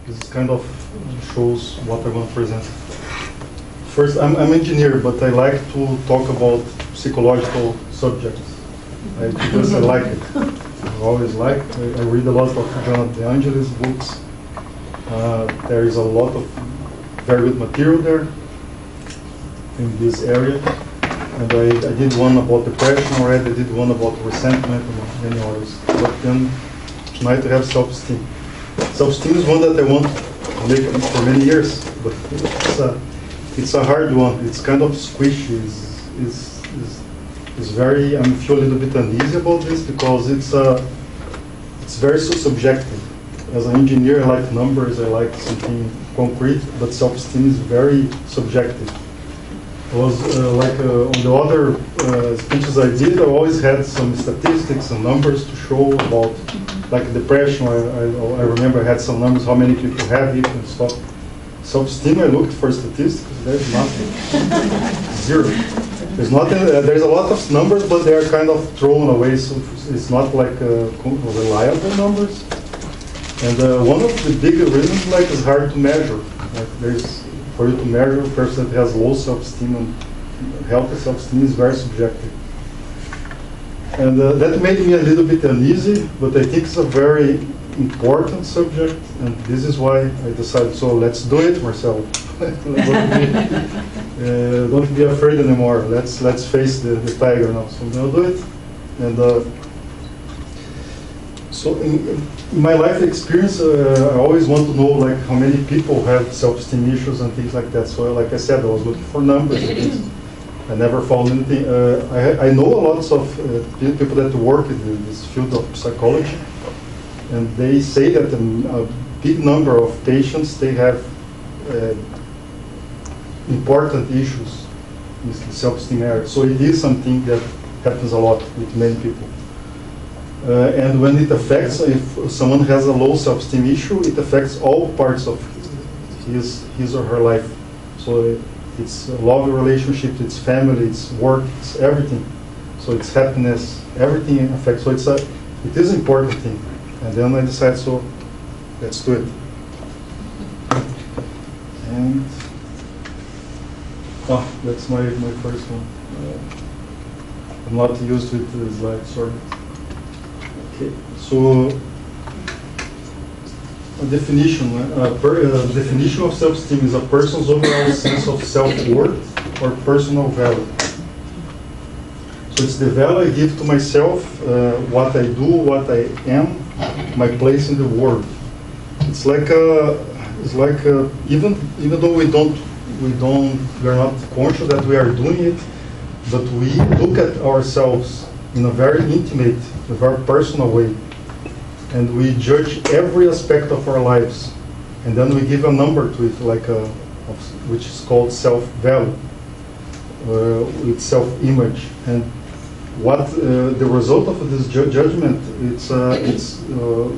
This kind of shows what I want to present. First, I'm an engineer, but I like to talk about psychological subjects. Because I like it. I always like. I read a lot of Jonathan De Angelis books. There is a lot of very good material there in this area. And I did one about depression already. I did one about resentment and many others. But then tonight I have self-esteem. Self-esteem is one that I want to make for many years, but it's a hard one. It's kind of squishy. It's very. I feel a little bit uneasy about this because it's very subjective. As an engineer, I like numbers. I like something concrete, but self-esteem is very subjective. Was on the other speeches I did, I always had some statistics and numbers to show about, like depression. I remember I had some numbers, how many people have it and stuff. Self-esteem, I looked for statistics. There's nothing. Zero. There's nothing. There's a lot of numbers, but they are kind of thrown away. So it's not like reliable numbers. And one of the big reasons, like, is hard to measure. Like for you to measure a person that has low self-esteem and healthy self-esteem is very subjective. And that made me a little bit uneasy, but I think it's a very important subject, and this is why I decided, so let's do it, Marcelo. Don't be afraid anymore. Let's face the tiger now. So I'm going to do it. And so in my life experience, I always want to know, like, how many people have self-esteem issues and things like that. So like I said, I was looking for numbers and things. I never found anything. I know lots of people that work in this field of psychology, and they say that a big number of patients, they have important issues in the self-esteem area. So it is something that happens a lot with many people. And when it affects, if someone has a low self-esteem issue, it affects all parts of his or her life. So it's a love relationship, it's family, it's work, it's everything. So it's happiness, everything affects. So it is an important thing. And then I decided, so let's do it. And that's my first one. I'm not used to it, it's like, sorry. Okay, so a definition. Definition of self-esteem is a person's overall sense of self-worth or personal value. So it's the value I give to myself, what I do, what I am, my place in the world. It's like even though we are not conscious that we are doing it, but we look at ourselves in a very intimate, a very personal way, and we judge every aspect of our lives, and then we give a number to it, like which is called self-value, with self-image. And what the result of this judgment, it's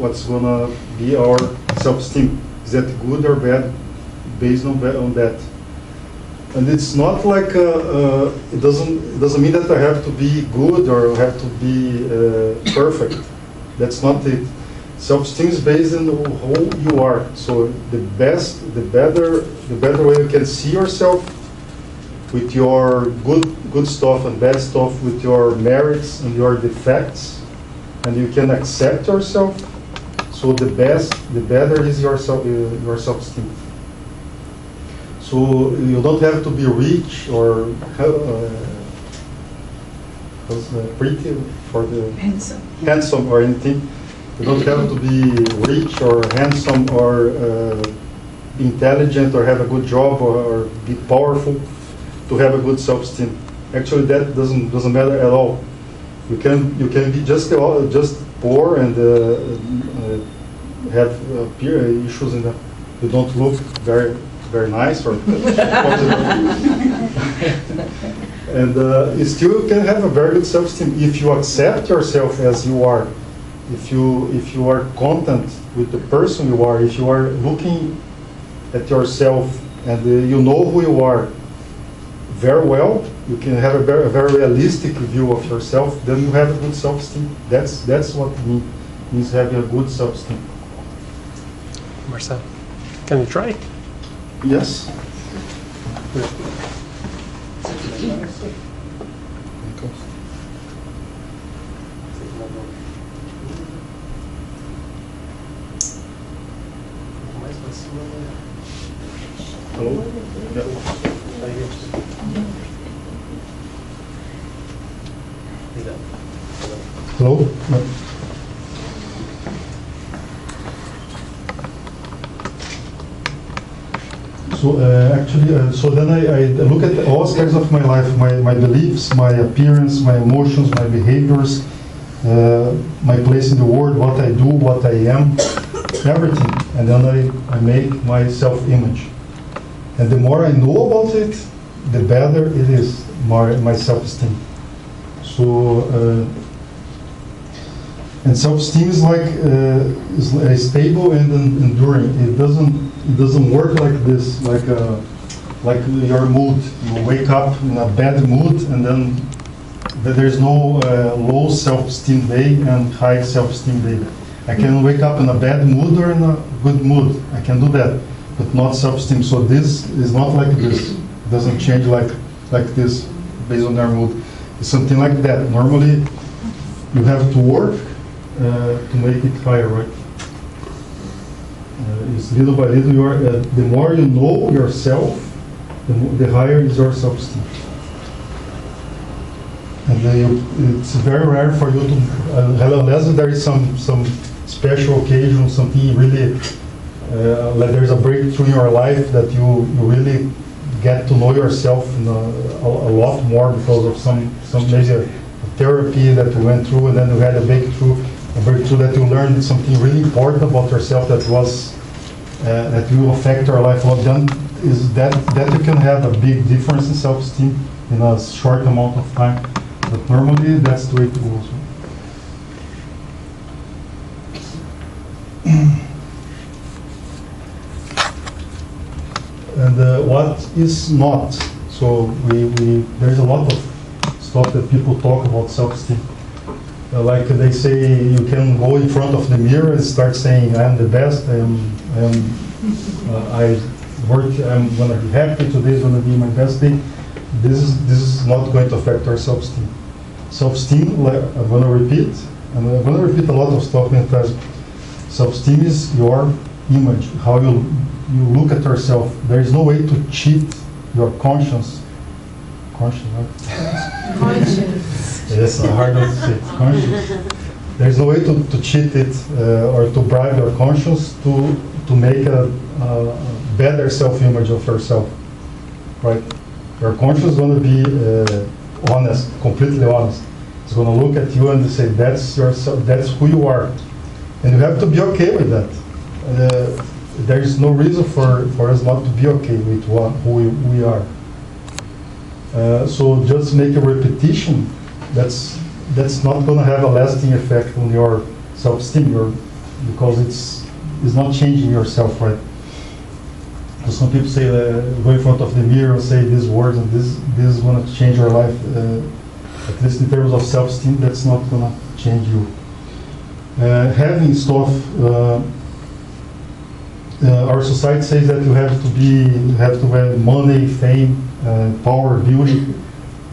what's gonna be our self-esteem. Is that good or bad, based on that? And it's not like it doesn't mean that I have to be good or have to be perfect. That's not it. Self-esteem is based on who you are. So the better way you can see yourself, with your good stuff and bad stuff, with your merits and your defects, and you can accept yourself. So the better is your self-esteem. So you don't have to be rich or pretty for the handsome or anything. You don't have to be rich or handsome or intelligent or have a good job or be powerful to have a good self-esteem. Actually, that doesn't matter at all. You can be just poor and have issues in that you don't look very nice or and you still can have a very good self-esteem if you accept yourself as you are, if you are content with the person you are, if you are looking at yourself and you know who you are very well, you can have a very realistic view of yourself, then you have a good self-esteem. That's what means having a good self-esteem. Marcelo. Can you try? Yes. Hello? Hello? So actually, so then I look at all aspects of my life, my beliefs, my appearance, my emotions, my behaviors, my place in the world, what I do, what I am, everything. And then I make my self-image. And the more I know about it, the better it is, my self-esteem. So, and self-esteem is like stable and enduring. It doesn't work like this, like your mood. You wake up in a bad mood, and then there's no low self-esteem day and high self-esteem day. I can wake up in a bad mood or in a good mood. I can do that, but not self-esteem. So this is not like this. It doesn't change like this based on your mood. It's something like that. Normally, you have to work to make it higher, right? It's little by little. The more you know yourself, the higher is your self-esteem. And it's very rare for you to, unless there is some special occasion, something really, like there's a breakthrough in your life that you really get to know yourself a lot more because of some major therapy that you went through, and then you had a breakthrough that you learned something really important about yourself that was that will affect your life. What then is that you can have a big difference in self-esteem in a short amount of time, but normally that's the way it goes. And what is not? So there's a lot of stuff that people talk about self-esteem. Like they say, you can go in front of the mirror and start saying, "I am the best. I'm gonna be happy. Today is gonna be my best day." This is not going to affect our self-esteem. Self-esteem, like, I'm gonna repeat a lot of stuff in class. Self-esteem is your image, how you look at yourself. There is no way to cheat your conscience. Conscience, right? Conscience. Yes, hard to say. Conscience. There is no way to cheat it or to bribe your conscience to make a better self-image of yourself, right? Your conscience is going to be honest, completely honest. It's going to look at you and say, "That's yourself. That's who you are," and you have to be okay with that. There is no reason for us not to be okay with who we are. So just make a repetition. That's not going to have a lasting effect on your self-esteem, because it's not changing yourself, right? So some people say, go in front of the mirror and say these words, and this is going to change your life. At least in terms of self-esteem, that's not going to change you. Having stuff. Our society says that you have to have money, fame, power, beauty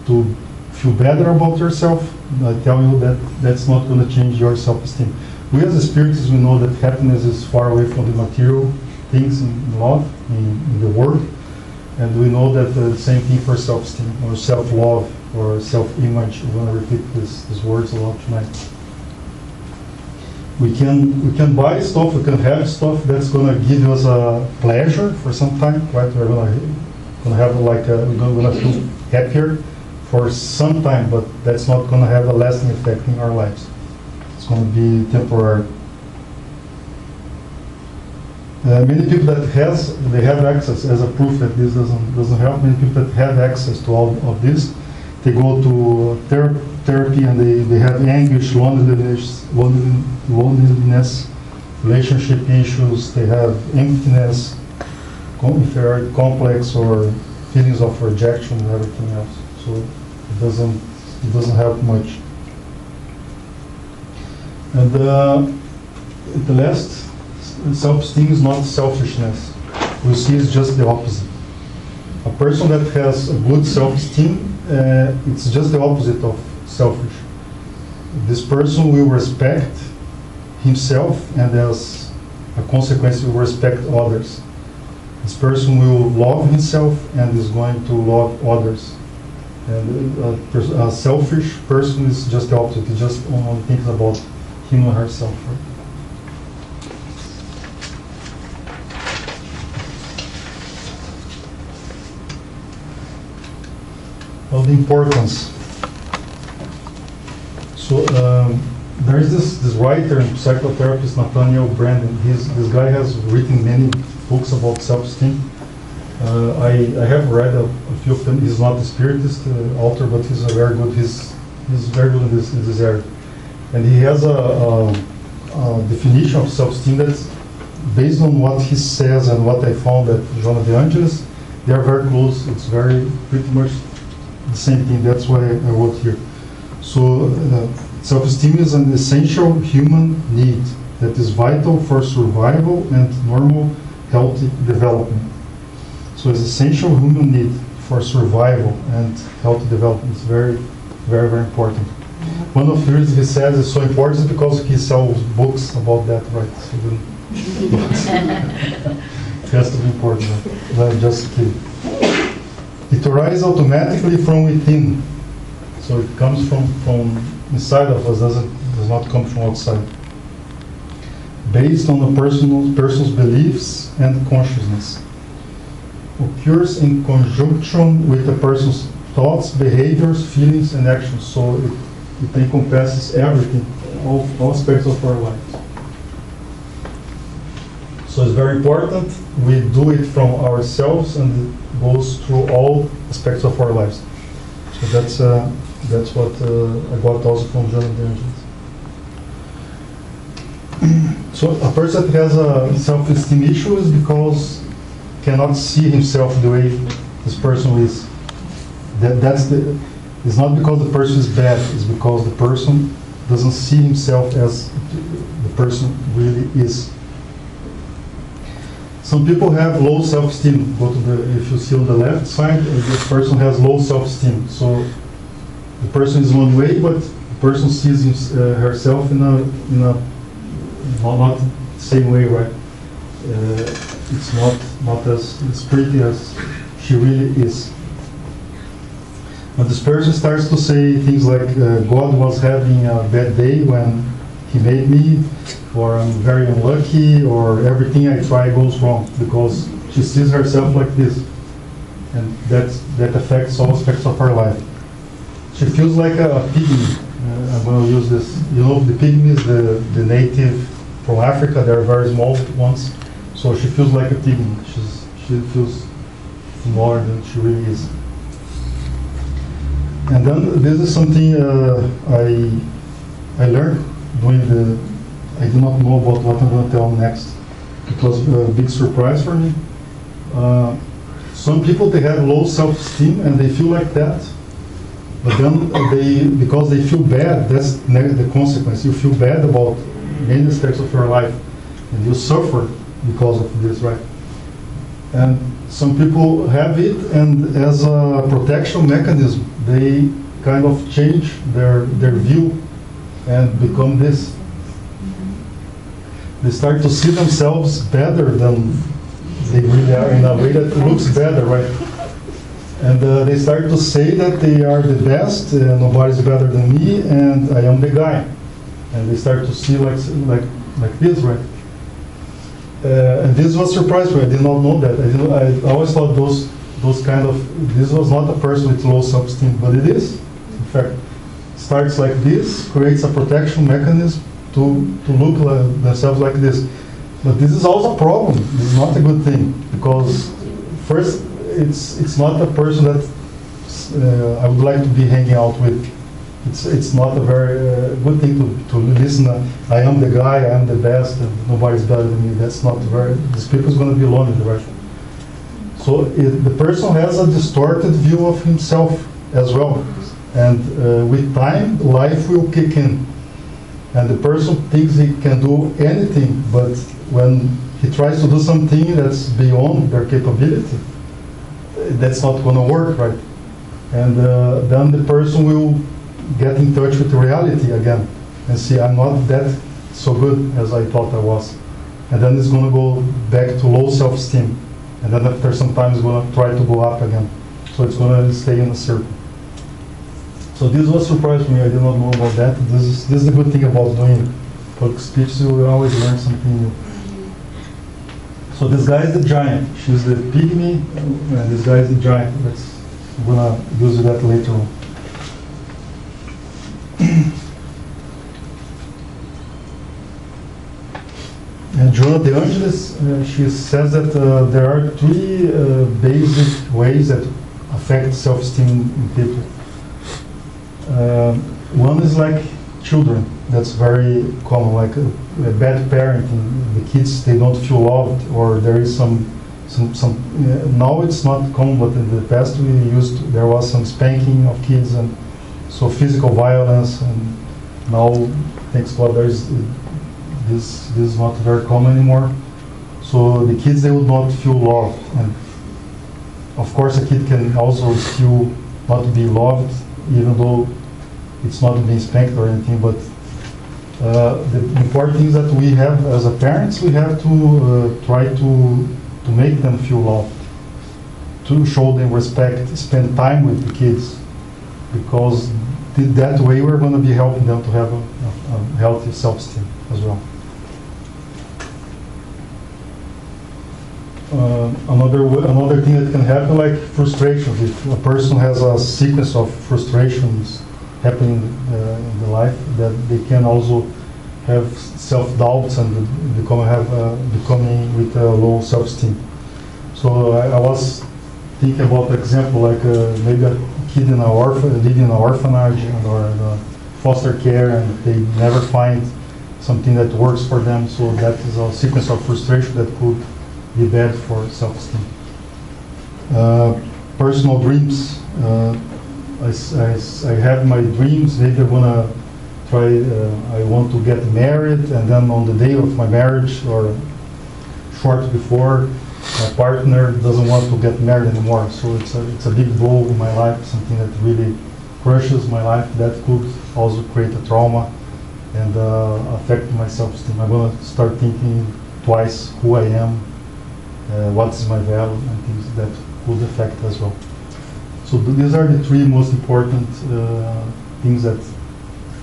to feel better about yourself. I tell you that that's not going to change your self-esteem. We as spiritists, we know that happiness is far away from the material things in love, in the world, and we know that the same thing for self-esteem or self-love or self-image. I'm going to repeat these words a lot tonight. We can buy stuff, we can have stuff that's going to give us a pleasure for some time, right? We're going to have we're going to feel happier for some time, but that's not going to have a lasting effect in our lives. It's going to be temporary. Many people that have access, as a proof that this doesn't help. Many people that have access to all of this, they go to therapy and they have anguish, loneliness, relationship issues. They have emptiness, inferiority complex, or feelings of rejection and everything else. So it doesn't help much. And the last, self-esteem is not selfishness. we'll see is just the opposite. A person that has a good self-esteem, it's just the opposite of selfish. This person will respect himself, and as a consequence will respect others. This person will love himself and is going to love others. And a selfish person is just the opposite. He just only thinks about him or herself. Right? Of the importance. So there is this writer and psychotherapist, Nathaniel Branden. This guy has written many books about self-esteem. I have read a few of them. He's not a Spiritist author, but he's very good. He's very good in this area. And he has a definition of self-esteem that's based on what he says and what I found at Joana de Angelis. They are very close. It's pretty much the same thing. That's why I wrote here. So self-esteem is an essential human need that is vital for survival and normal healthy development. So it's essential human need for survival and healthy development. It's very, very, very important. One of the reasons he says it's so important is because he sells books about that, right? So it has to be important. Right? Just kidding. It arises automatically from within. So it comes from inside of us, does not come from outside. Based on a person's beliefs and consciousness. Occurs in conjunction with a person's thoughts, behaviors, feelings, and actions. So it encompasses everything, all aspects of our lives. So it's very important. We do it from ourselves, and it goes through all aspects of our lives. So that's what I got also from Joana de Angelis. So a person that has a self-esteem issue is because cannot see himself the way this person is. It's not because the person is bad, it's because the person doesn't see himself as the person really is. Some people have low self-esteem. If you see on the left side, this person has low self-esteem. So the person is one way, but the person sees herself in a not the same way, right? It's not as pretty as she really is. But this person starts to say things like, God was having a bad day when he made me, or I'm very unlucky, or everything I try goes wrong, because she sees herself like this. And that affects all aspects of her life. She feels like a pygmy. I'm going to use this. You know, the pygmies, the native from Africa, they're very small ones. So she feels like a pygmy. She feels smaller than she really is. And then this is something I learned doing I do not know about what I'm going to tell next. It was a big surprise for me. Some people, they have low self-esteem and they feel like that. But then because they feel bad, that's the consequence. You feel bad about many aspects of your life and you suffer because of this, right? And some people have it, and as a protection mechanism, they kind of change their view and become this. They start to see themselves better than they really are, in a way that looks better, right? And they start to say that they are the best, nobody's better than me, and I am the guy. And they start to see like this, right? And this was a surprise for me. I did not know that. I always thought this was not a person with low self-esteem, but it is. In fact, starts like this, creates a protection mechanism to look themselves like this. But this is also a problem. This is not a good thing, because first, it's not a person that I would like to be hanging out with. It's not a very good thing to listen. I am the guy, I am the best, and nobody's better than me. That's not this people is going to be lonely, right? So the person has a distorted view of himself as well. And with time, life will kick in. And the person thinks he can do anything, but when he tries to do something that's beyond their capability, that's not going to work, right? And then the person will get in touch with reality again and see, I'm not that so good as I thought I was. And then it's going to go back to low self-esteem. And then after some time it's going to try to go up again. So it's going to stay in a circle. So this was surprised me. I did not know about that. This is the good thing about doing public speech. You will always learn something new. So this guy is the giant. She's the pygmy, and this guy is the giant. I'm gonna use that later on. And Joana de Angelis, she says that there are three basic ways that affect self-esteem in people. One is like children. That's very common, like a bad parenting. The kids, they don't feel loved, or there is some now it's not common, but in the past there was some spanking of kids, and so physical violence, and now, thanks God, this is not very common anymore. So the kids, they would not feel loved, and of course a kid can also still not be loved, even though it's not being spanked or anything, but the important thing is that we have, as a parents, we have to try to make them feel loved, to show them respect, spend time with the kids, because that way we're going to be helping them to have a healthy self-esteem as well. Another thing that can happen, like frustrations. If a person has a sequence of frustrations happening in the life, that they can also have self-doubts and becoming with a low self-esteem. So I was thinking about an example, like maybe a kid in living in an orphanage or in foster care, and they never find something that works for them. So that is a sequence of frustration that could be bad for self-esteem. Personal dreams. I have my dreams. Maybe I'm gonna try. I want to get married, and then on the day of my marriage or short before, my partner doesn't want to get married anymore. So it's a big blow in my life, something that really crushes my life. That could also create a trauma and affect my self-esteem. I'm gonna start thinking twice who I am, what is my value, and things that could affect as well. So these are the three most important things that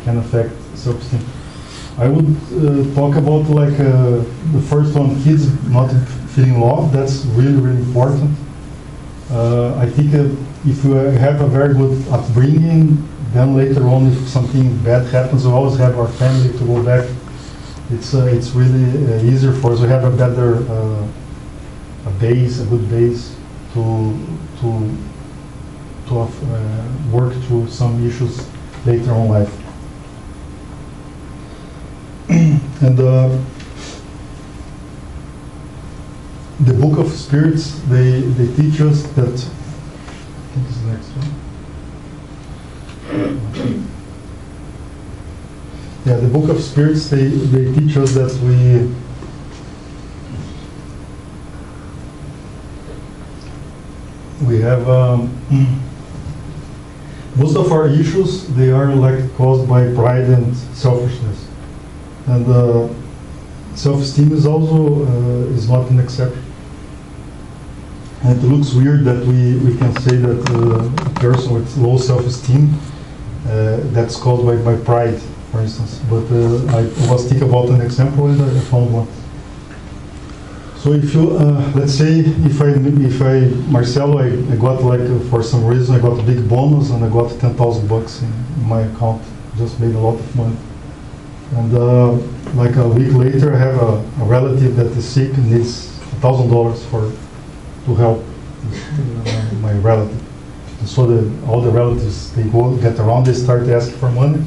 can affect self-esteem. I would talk about like the first one, kids not feeling loved. That's really, really important. I think if you have a very good upbringing, then later on, if something bad happens, we always have our family to go back. It's really easier for us. We have a better a good base to work through some issues later on in life. And the Book of Spirits, they teach us that, I think it's the next one. Yeah, the Book of Spirits, they teach us that we have most of our issues, they are like caused by pride and selfishness, and self-esteem is also is not an exception. And it looks weird that we can say that a person with low self-esteem that's caused by pride, for instance. But I was thinking about an example and I found one. So if you, let's say, if I Marcelo, I got like, for some reason, I got a big bonus and I got $10,000 in my account, just made a lot of money. And like a week later, I have a relative that is sick and needs $1,000 to help my relative. And so all the relatives, they get around, they start asking for money.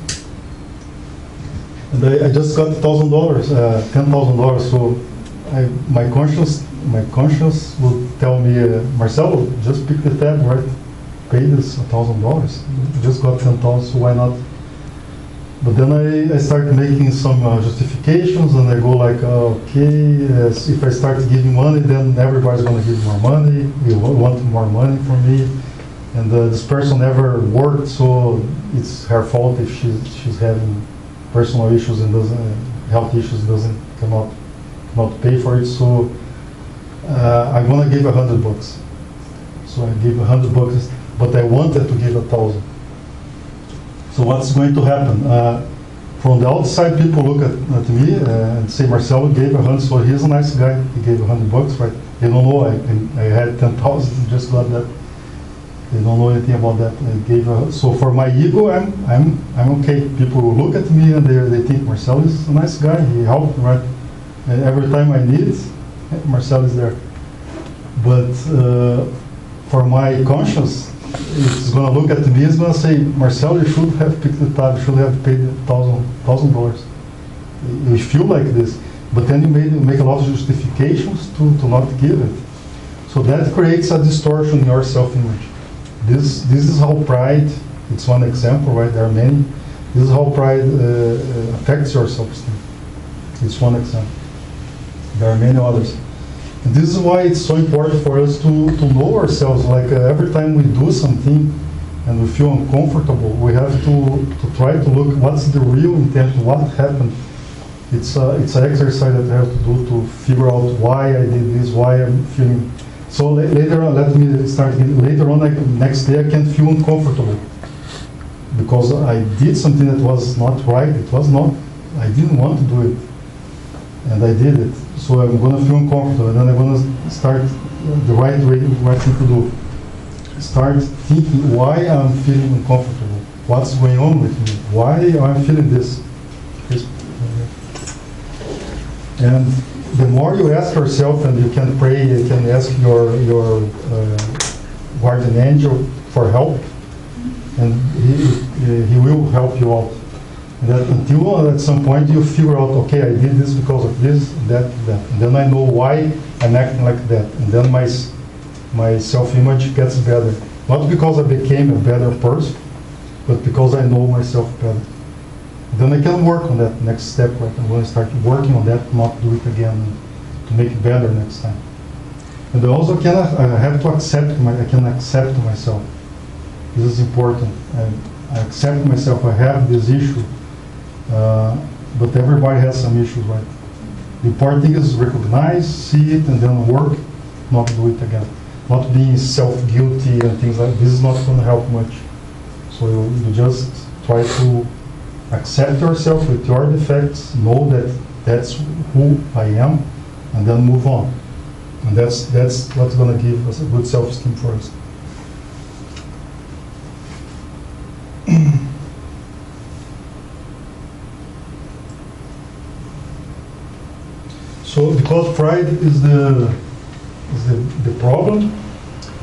And I just got $10,000, so my conscience will tell me, Marcelo, just pick the tab, right? Pay this $1,000. You just got 10,000, so why not But then I start making some justifications, and I go like, okay, if I start giving money, then everybody's going to give more money. You want more money from me, and this person never worked, so it's her fault if she's having personal issues and health issues, cannot pay for it. So I'm going to give $100. So I give $100, but I wanted to give 1,000. So what's going to happen? From the outside, people look at me and say, Marcelo gave 100, so he's a nice guy. He gave $100, right? They don't know I had 10,000, just got that. They don't know anything about that. I gave so for my ego, I'm okay. People look at me and they think Marcelo is a nice guy. He helped, right? And every time I need, Marcelo is there. But for my conscience, it's going to look at me, it's going to say, Marcelo, you should have picked the tab, you should have paid $1,000. You feel like this, but then you make a lot of justifications to not give it. So that creates a distortion in your self-image. This is how pride, it's one example, right? There are many. This is how pride affects your self-esteem. It's one example. There are many others. And this is why it's so important for us to know ourselves. Like every time we do something and we feel uncomfortable, we have to try to look what's the real intent, what happened. It's an exercise that I have to do to figure out why I did this, why I'm feeling. So later on, let me start again. Later on, next day I can feel uncomfortable because I did something that was not right. It was not. I didn't want to do it, and I did it. So I'm going to feel uncomfortable, and then I'm going to start the right thing to do. Start thinking why I'm feeling uncomfortable. What's going on with me? Why I'm feeling this? And the more you ask yourself, and you can pray, you can ask your guardian angel for help, and he will help you out. That until at some point you figure out, okay, I did this because of this, that, and then I know why I'm acting like that, and then my self-image gets better. Not because I became a better person, but because I know myself better. Then I can work on that next step, right? I'm going to start working on that, not do it again, to make it better next time. And I also I have to accept I can accept myself. This is important. I accept myself. I have this issue. But everybody has some issues, right? The important thing is recognize, see it, and then work, not do it again. Not being self-guilty and things like this is not going to help much. So you just try to accept yourself with your defects, know that that's who I am, and then move on. And that's what's going to give us a good self-esteem for us. So because pride is the problem,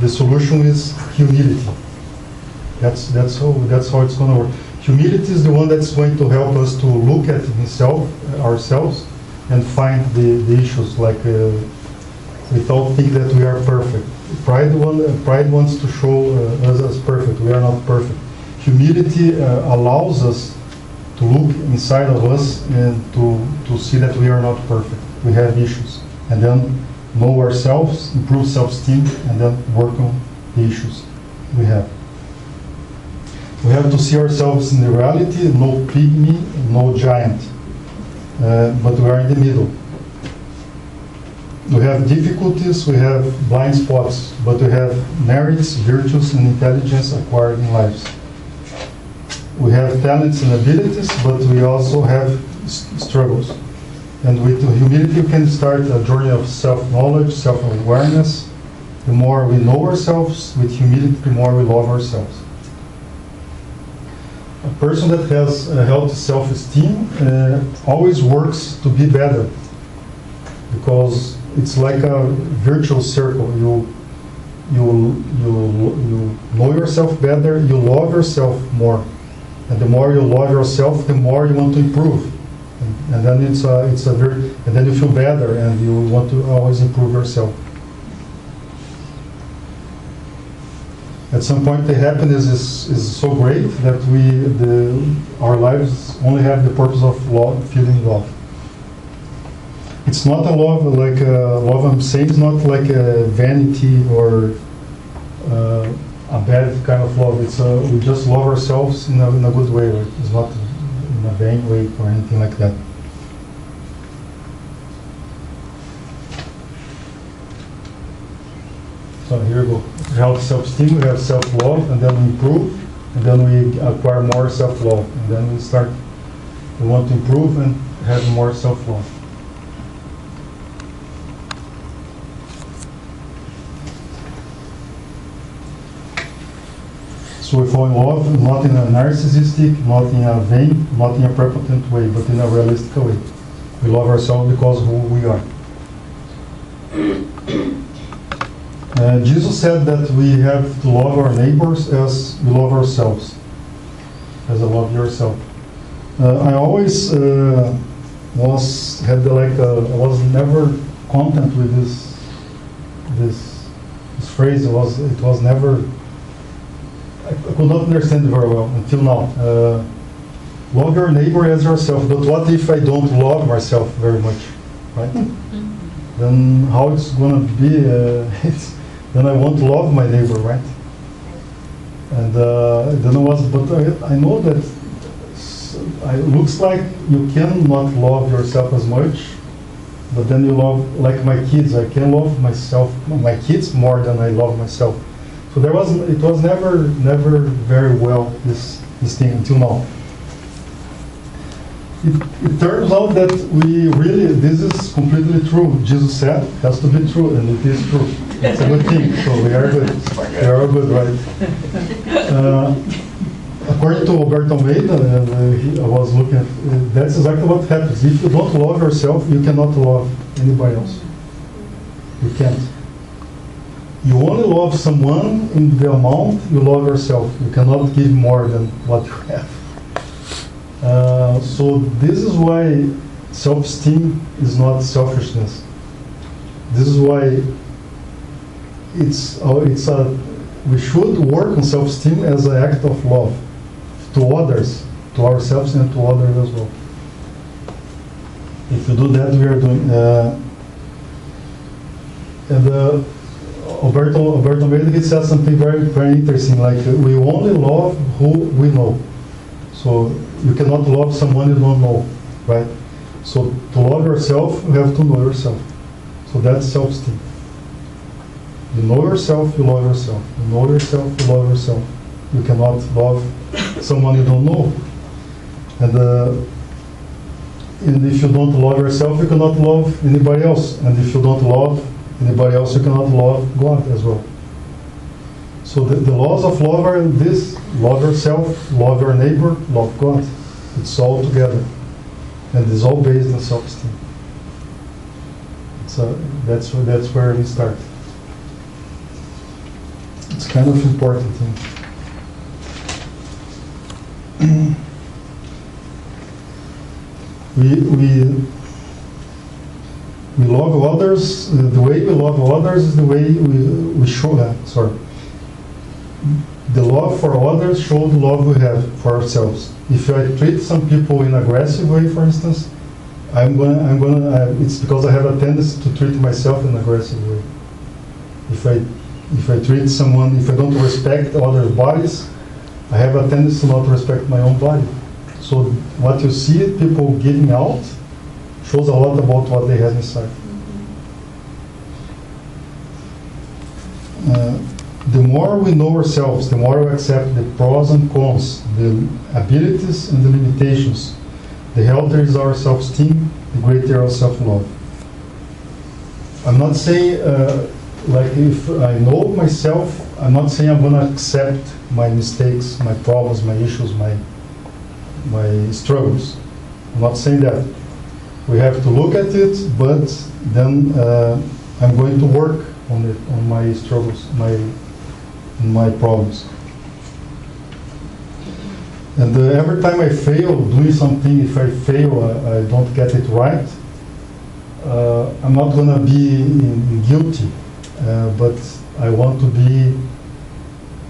the solution is humility. That's how it's going to work. Humility is the one that's going to help us to look at ourselves, and find the issues, like without thinking that we are perfect. Pride wants to show us as perfect. We are not perfect. Humility allows us to look inside of us and to see that we are not perfect. We have issues, and then know ourselves, improve self-esteem, and then work on the issues we have. We have to see ourselves in the reality, no pygmy, no giant, but we are in the middle. We have difficulties, we have blind spots, but we have merits, virtues, and intelligence acquired in lives. We have talents and abilities, but we also have struggles. And with humility, we can start a journey of self-knowledge, self-awareness. The more we know ourselves, with humility, the more we love ourselves. A person that has a healthy self-esteem always works to be better, because it's like a virtuous circle. You know yourself better, you love yourself more, and the more you love yourself, the more you want to improve, and then and then you feel better, and you want to always improve yourself. At some point, the happiness is so great that our lives only have the purpose of love, feeling love. It's not a love like love. I'm saying it's not like a vanity or a bad kind of love. It's we just love ourselves in a good way. Right? It's not in a vain way or anything like that. So here we go. We have self-esteem, we have self-love, and then we improve, and then we acquire more self-love, and then we want to improve and have more self-love. So we fall in love, not in a narcissistic, not in a vain, not in a prepotent way, but in a realistic way. We love ourselves because of who we are. Jesus said that we have to love our neighbors as we love ourselves, as you love yourself. I always I was never content with this phrase. It was never. I could not understand it very well until now. Love your neighbor as yourself. But what if I don't love myself very much, right? Then how it's gonna be? Then I won't love my neighbor, right? And then I know that it looks like you cannot love yourself as much, but then you love, like my kids. I can love my kids more than I love myself. So it was never very well this thing until now. It turns out that this is completely true. Jesus said it has to be true, and it is true. It's a good thing. So we are good. We are good, right? According to Alberto Almeida, I was looking at that's exactly what happens. If you don't love yourself, you cannot love anybody else. You can't. You only love someone in the amount you love yourself. You cannot give more than what you have. So this is why self-esteem is not selfishness. This is why we should work on self-esteem as an act of love to others, to ourselves and to others as well. If you do that, we are doing. Alberto Almeida, he says something very interesting. Like we only love who we know. So you cannot love someone you don't know, right? So to love yourself, you have to know yourself. So that's self-esteem. You know yourself, you love yourself. You know yourself, you love yourself. You cannot love someone you don't know. And if you don't love yourself, you cannot love anybody else. And if you don't love anybody else, you cannot love God as well. So the laws of love are this: love yourself, love your neighbor, love God. It's all together. And it's all based on self-esteem. So that's where we start. It's kind of important thing. We love others. The way we love others is the way we show that. Sorry. The love for others shows the love we have for ourselves. If I treat some people in an aggressive way, for instance, it's because I have a tendency to treat myself in an aggressive way. If I treat someone, if I don't respect other bodies, I have a tendency not to respect my own body. So what you see people giving out shows a lot about what they have inside. The more we know ourselves, the more we accept the pros and cons, the abilities and the limitations, the healthier is our self-esteem, the greater our self-love. I'm not saying, like if I know myself, I'm not saying I'm going to accept my mistakes, my problems, my issues, my struggles. I'm not saying that. We have to look at it, but then I'm going to work on it, on my struggles, my problems. And every time I fail doing something, if I fail, I don't get it right, I'm not going to be guilty, but I want to be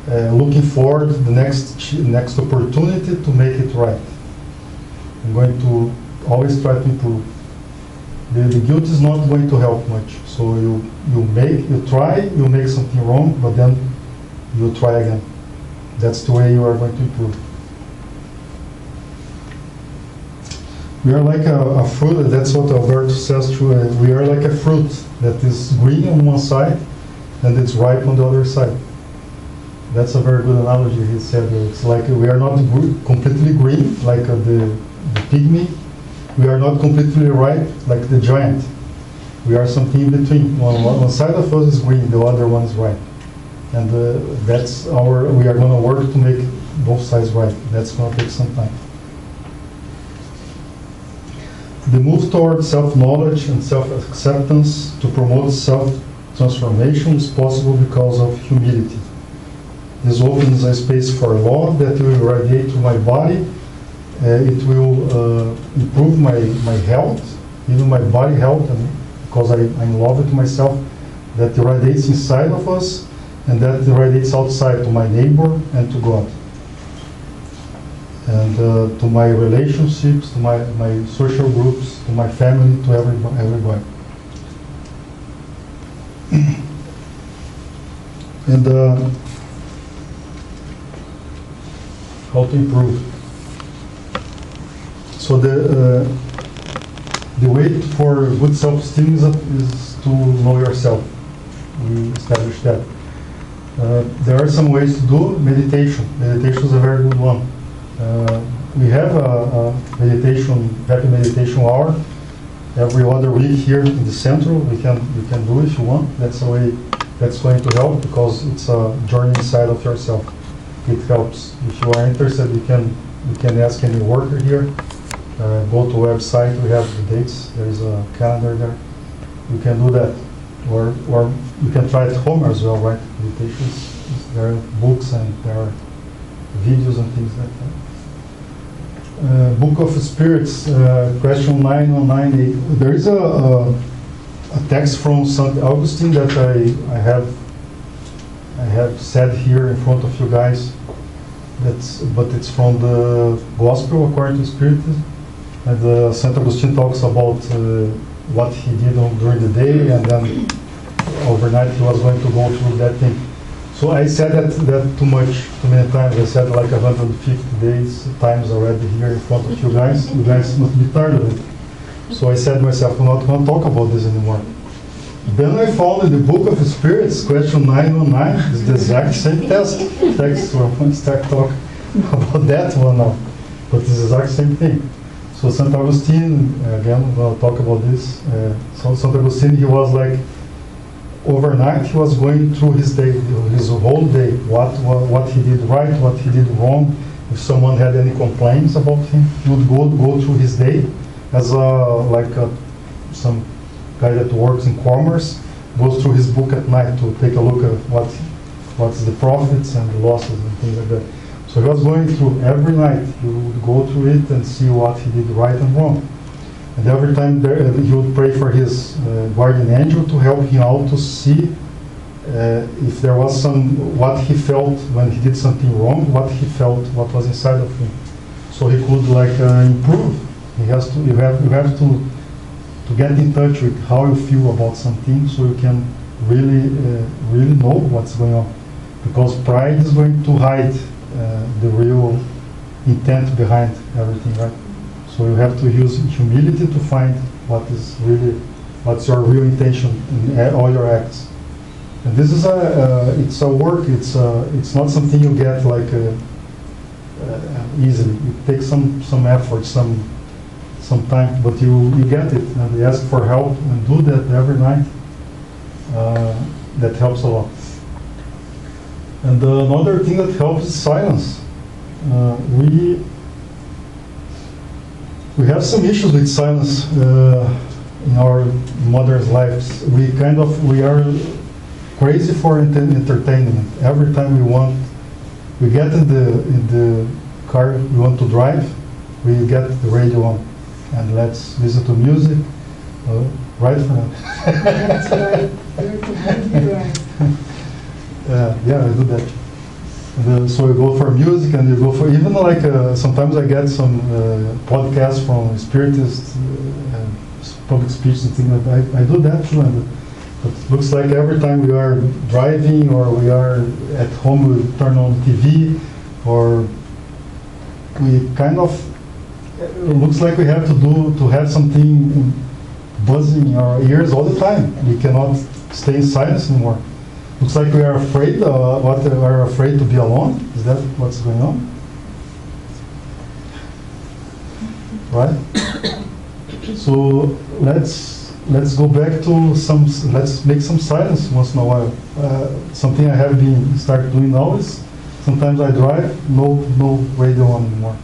looking forward to the next opportunity to make it right. I'm going to always try to improve. The guilt is not going to help much. So you try, you make something wrong, but then you try again. That's the way you are going to improve. We are like a fruit, that's what Alberto says too. We are like a fruit that is green on one side and it's ripe on the other side. That's a very good analogy he said. It's like we are not completely green like the pygmy. We are not completely ripe like the giant. We are something in between. One side of us is green, the other one is ripe. And that's we are going to work to make both sides ripe. That's going to take some time. The move toward self-knowledge and self-acceptance to promote self-transformation is possible because of humility. This opens a space for love that will radiate to my body. It will improve my health, even my body health, and because I'm in love with myself, that radiates inside of us, and that radiates outside to my neighbor and to God. And to my relationships, to my social groups, to my family, to everybody. And how to improve. So the way for good self-esteem is to know yourself. We established that. There are some ways to do meditation. Meditation is a very good one. We have a happy meditation hour every other week here in the central. You can do if you want. That's a way that's going to help because it's a journey inside of yourself. It helps. If you are interested, you can ask any worker here. Go to website. We have the dates. There is a calendar there. You can do that, or you can try it at home as well, right? Meditations. There are books and there are videos and things like that. Book of Spirits, question 9198. There is a text from St. Augustine that I have said here in front of you guys. But it's from the Gospel according to Spiritism. And St. Augustine talks about what he did during the day, and then overnight he was going to go through that thing. So I said that too many times. I said like 150 times already here in front of you guys. You guys must be tired of it. So I said to myself, I'm not going to talk about this anymore. Then I found in the Book of Spirits, question 919, is the exact same text. So I'm going to start talking about that one now. But it's the exact same thing. So St. Augustine, again, I'm going to talk about this. So St. Augustine, he was like, overnight he was going through his day, his whole day, what he did right, what he did wrong. If someone had any complaints about him, he would go through his day as some guy that works in commerce goes through his book at night to take a look at what's the profits and the losses and things like that. So he was going through every night. He would go through it and see what he did right and wrong. And every time he would pray for his guardian angel to help him out to see if there was what he felt when he did something wrong, what he felt, what was inside of him. So he could improve. You have to get in touch with how you feel about something so you can really know what's going on. Because pride is going to hide the real intent behind everything, right? So you have to use humility to find what's your real intention in all your acts. And this is it's a work. It's not something you get easily. It takes some effort, some time, but you get it. And you ask for help and do that every night. That helps a lot. And another thing that helps is silence. We have some issues with silence in our modern lives. We are crazy for entertainment. Every time we get in the car we want to drive, we get the radio on and let's listen to music. Right, Fernando? That's right. You're completely right. Yeah, I do that. So you go for music, and you go for even like sometimes I get some podcasts from Spiritist, public speech and things like that. I do that too, but it looks like every time we are driving or we are at home, we turn on TV, or we kind of, it looks like we have to have something buzzing in our ears all the time. We cannot stay in silence anymore. Looks like we are afraid. What we are afraid to be alone? Is that what's going on? Right. So let's go back to some. Let's make some silence once in a while. Something I have been start doing now is sometimes I drive, no radio on anymore,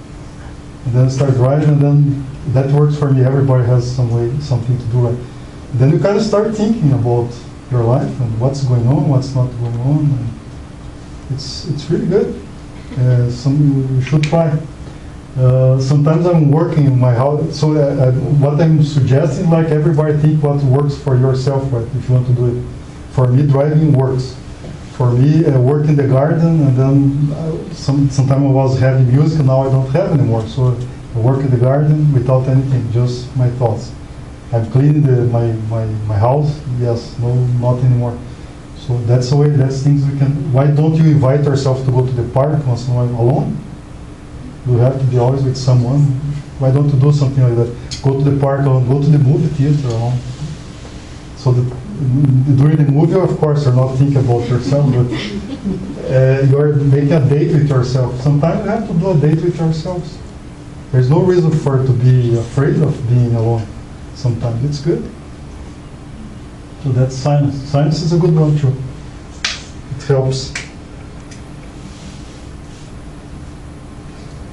and then start driving, and then that works for me. Everybody has something to do. Right. Then you kind of start thinking about your life and what's going on, what's not going on. And it's really good. You should try. Sometimes I'm working in my house, so what I'm suggesting, like everybody think what works for yourself, right? If you want to do it. For me, driving works. For me, work in the garden, and then sometimes I was having music, and now I don't have anymore. So I work in the garden without anything, just my thoughts. I'm cleaning my house. Yes, no, not anymore. So that's the way. That's things we can. Why don't you invite yourself to go to the park once in a while alone? You have to be always with someone. Why don't you do something like that? Go to the park alone. Go to the movie theater alone. So during the movie, of course, you're not thinking about yourself, but you're making a date with yourself. Sometimes you have to do a date with yourselves. There's no reason for it to be afraid of being alone. Sometimes it's good. So that's science. Science is a good one too. It helps.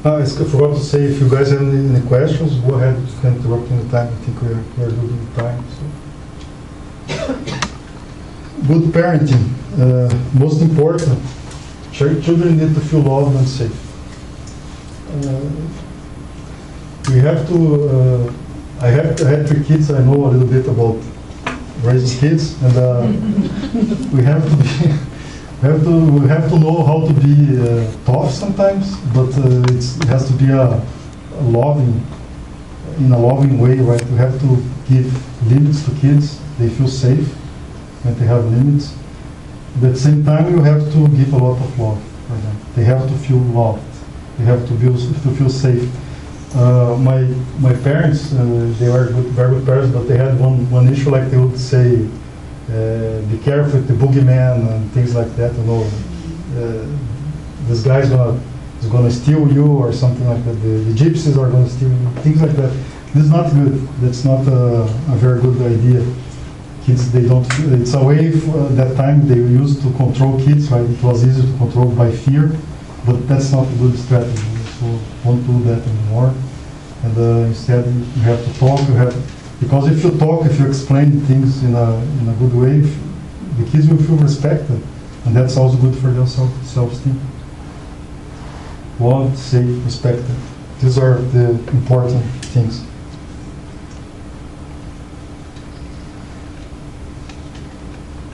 I forgot to say, if you guys have any questions, go ahead. You can interrupt any time. I think we are good with time. So. Good parenting. Most important. Children need to feel loved and safe. We have to. I had 3 kids. I know a little bit about raising kids, and we have to be. We have to know how to be tough sometimes, but it has to be a loving, in a loving way, right? We have to give limits to kids. They feel safe when they have limits. But at the same time, you have to give a lot of love for them. They have to feel loved. They have to feel safe. My parents, they were very good parents, but they had one issue, like they would say, be careful with the boogeyman and things like that. You know, this guy's gonna steal you or something like that. The gypsies are gonna steal you. Things like that. This is not good. That's not a very good idea. Kids, they don't. It's a way. That time they used to control kids, right? It was easier to control by fear, but that's not a good strategy. So don't do that anymore. And instead, you have to talk. Because if you talk, if you explain things in a good way, the kids will feel respected, and that's also good for their self-esteem. Loved, safe, respected. These are the important things.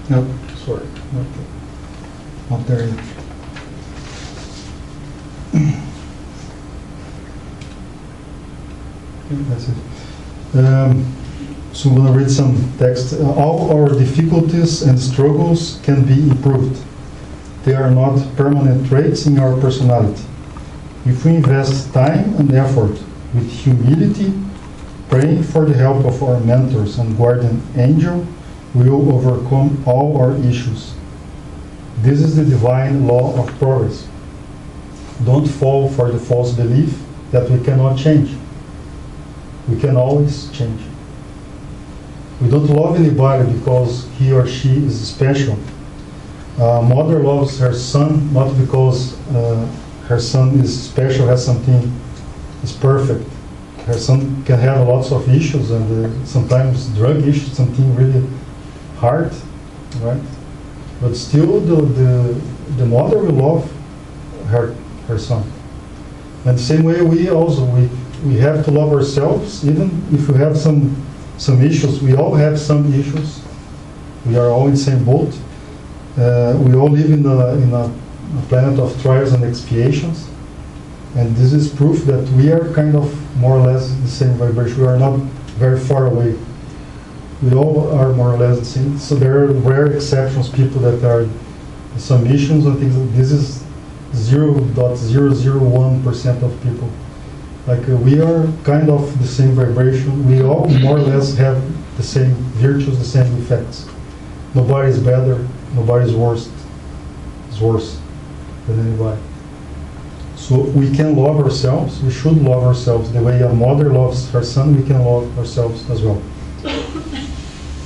No, sorry, not there yet. That's it. So I'm going to read some text. All our difficulties and struggles can be improved. They are not permanent traits in our personality. If we invest time and effort with humility, praying for the help of our mentors and guardian angel, we will overcome all our issues. This is the divine law of progress. Don't fall for the false belief that we cannot change. We can always change. We don't love anybody because he or she is special. Mother loves her son not because her son is special, has something, is perfect. Her son can have lots of issues, and sometimes drug issues, something really hard, right? But still, the mother will love her son. And the same way, we have to love ourselves, even if we have some issues. We all have some issues. We are all in the same boat. We all live in a a planet of trials and expiations, and this is proof that we are kind of more or less the same vibration. We are not very far away. We all are more or less the same. So there are rare exceptions, people that are some issues and things. This is 0.001% of people. Like we are kind of the same vibration. We all more or less have the same virtues, the same effects. Nobody is better. Nobody is worse than anybody. So we can love ourselves. We should love ourselves the way a mother loves her son. We can love ourselves as well, no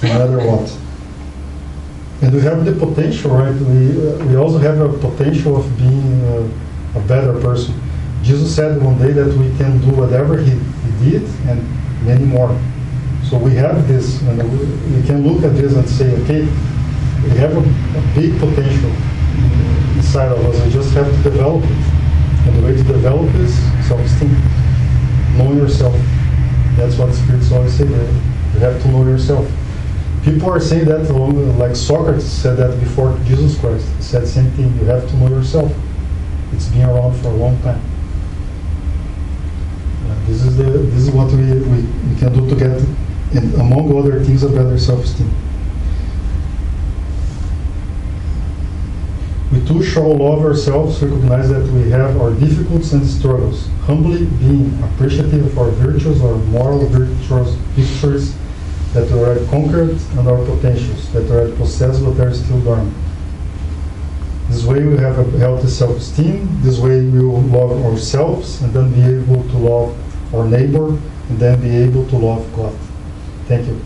matter what. And we have the potential, right? We also have a potential of being a better person. Jesus said one day that we can do whatever he did and many more. So we have this, and we can look at this and say, okay, we have a big potential inside of us. We just have to develop it. And the way to develop is self-esteem, knowing yourself. That's what spirits always say. You have to know yourself. People are saying that, like Socrates said that before Jesus Christ. He said the same thing. You have to know yourself. It's been around for a long time. This is what we can do to get, and among other things, a better self-esteem. We too shall love ourselves, recognize that we have our difficulties and struggles, humbly being appreciative of our virtues, our moral victories that are already conquered, and our potentials that are already possessed but are still dormant. This way we have a healthy self-esteem. This way we will love ourselves and then be able to love our neighbor and then be able to love God. Thank you.